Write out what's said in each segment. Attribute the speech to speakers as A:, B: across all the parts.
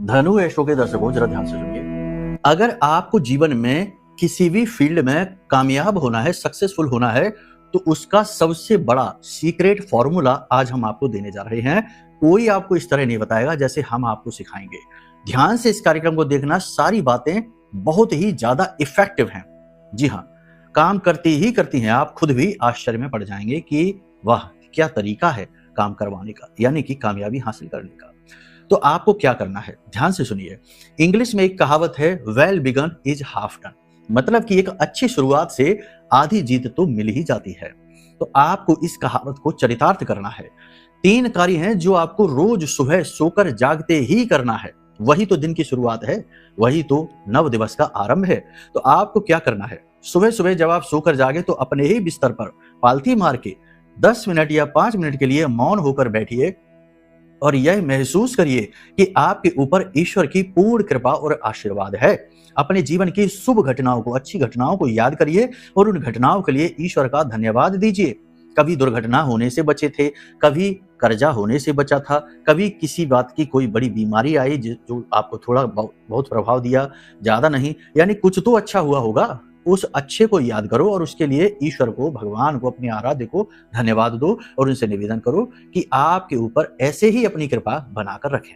A: धनु एस्ट्रो के दर्शकों जरा ध्यान से सुनिए। अगर आपको जीवन में किसी भी फील्ड में कामयाब होना है, सक्सेसफुल होना है, तो उसका सबसे बड़ा सीक्रेट फॉर्मूला आज हम आपको देने जा रहे हैं। कोई आपको इस तरह नहीं बताएगा जैसे हम आपको सिखाएंगे। ध्यान से इस कार्यक्रम को देखना, सारी बातें बहुत ही ज्यादा इफेक्टिव हैं। जी हाँ, काम करती ही करती हैं। आप खुद भी आश्चर्य में पड़ जाएंगे कि वाह क्या तरीका है काम करवाने का, यानी कि कामयाबी हासिल करने का। तो आपको क्या करना है, ध्यान से सुनिए। इंग्लिश में एक कहावत है, well begun is half done. मतलब कि एक अच्छी शुरुआत से आधी जीत तो मिल ही जाती है। तो आपको इस कहावत को चरितार्थ करना है। 3 कार्य हैं जो आपको रोज सुबह सोकर जागते ही करना है। वही तो दिन की शुरुआत है, वही तो नव दिवस का आरंभ है। तो आपको क्या करना है, सुबह सुबह जब आप सोकर जागे तो अपने ही बिस्तर पर पालथी मार के 10 मिनट या 5 मिनट के लिए मौन होकर बैठिए और यह महसूस करिए कि आपके ऊपर ईश्वर की पूर्ण कृपा और आशीर्वाद है। अपने जीवन की शुभ घटनाओं को, अच्छी घटनाओं को याद करिए और उन घटनाओं के लिए ईश्वर का धन्यवाद दीजिए। कभी दुर्घटना होने से बचे थे, कभी कर्जा होने से बचा था, कभी किसी बात की कोई बड़ी बीमारी आई जो आपको थोड़ा बहुत प्रभाव दिया, ज्यादा नहीं, यानी कुछ तो अच्छा हुआ होगा। उस अच्छे को याद करो और उसके लिए ईश्वर को, भगवान को, अपने आराध्य को धन्यवाद दो और उनसे निवेदन करो कि आपके ऊपर ऐसे ही अपनी कृपा बनाकर रखें।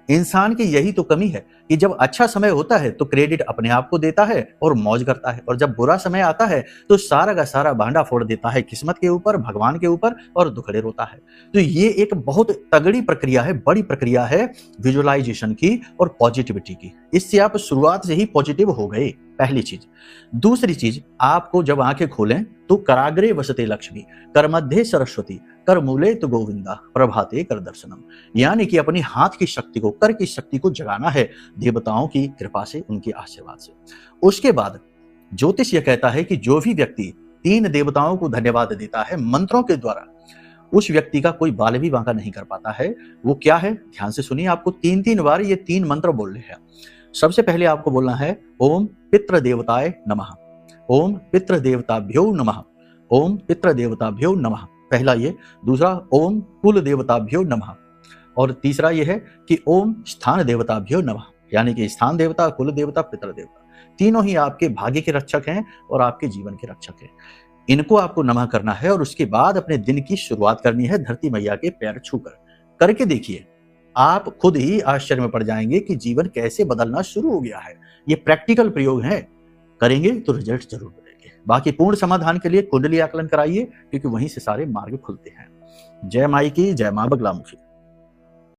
A: इंसान की यही तो कमी है कि जब अच्छा समय होता है तो क्रेडिट अपने आप को देता है और मौज करता है, और जब बुरा समय आता है तो सारा का सारा भांडा फोड़ देता है किस्मत के ऊपर, भगवान के ऊपर, और दुखड़े रोता है। तो ये एक बहुत तगड़ी प्रक्रिया है, बड़ी प्रक्रिया है विजुअलाइजेशन की और पॉजिटिविटी की। इससे आप शुरुआत से ही पॉजिटिव हो गए, पहली चीज। दूसरी चीज, आपको जब आंखें खोलें तो कराग्रे वसते लक्ष्मी, कर मध्य सरस्वती, कर मूले तो गोविंदा, प्रभाते कर दर्शनम। यानी कि अपनी हाथ की शक्ति को, कर की शक्ति को जगाना है देवताओं की कृपा से, उनके आशीर्वाद से। उसके बाद ज्योतिष यह कहता है कि जो भी व्यक्ति 3 देवताओं को धन्यवाद देता है मंत्रों के द्वारा, उस व्यक्ति का कोई बाल भी बांका नहीं कर पाता है। वो क्या है, ध्यान से सुनिए। आपको 3-3 बार ये 3 मंत्र बोलने हैं। सबसे पहले आपको बोलना है ओम पितृ देवताय नमः, ओम पितृ देवताभ्यो नमः, ओम पितृ देवताभ्यो नमः। पहला ये। दूसरा ओम कुल देवताभ्यो नमः, और तीसरा ये है कि ओम स्थान देवताभ्यो नमः, यानी कि स्थान देवता, कुल देवता, पितृ देवता, तीनों ही आपके भाग्य के रक्षक हैं और आपके जीवन के रक्षक हैं। इनको आपको नमः करना है और उसके बाद अपने दिन की शुरुआत करनी है धरती मैया के पैर छूकर। करके देखिए, आप खुद ही आश्चर्य में पड़ जाएंगे कि जीवन कैसे बदलना शुरू हो गया है। ये प्रैक्टिकल प्रयोग है, करेंगे तो रिजल्ट जरूर मिलेंगे। बाकी पूर्ण समाधान के लिए कुंडली आकलन कराइए, क्योंकि वहीं से सारे मार्ग खुलते हैं। जय माई की, जय मां बगलामुखी।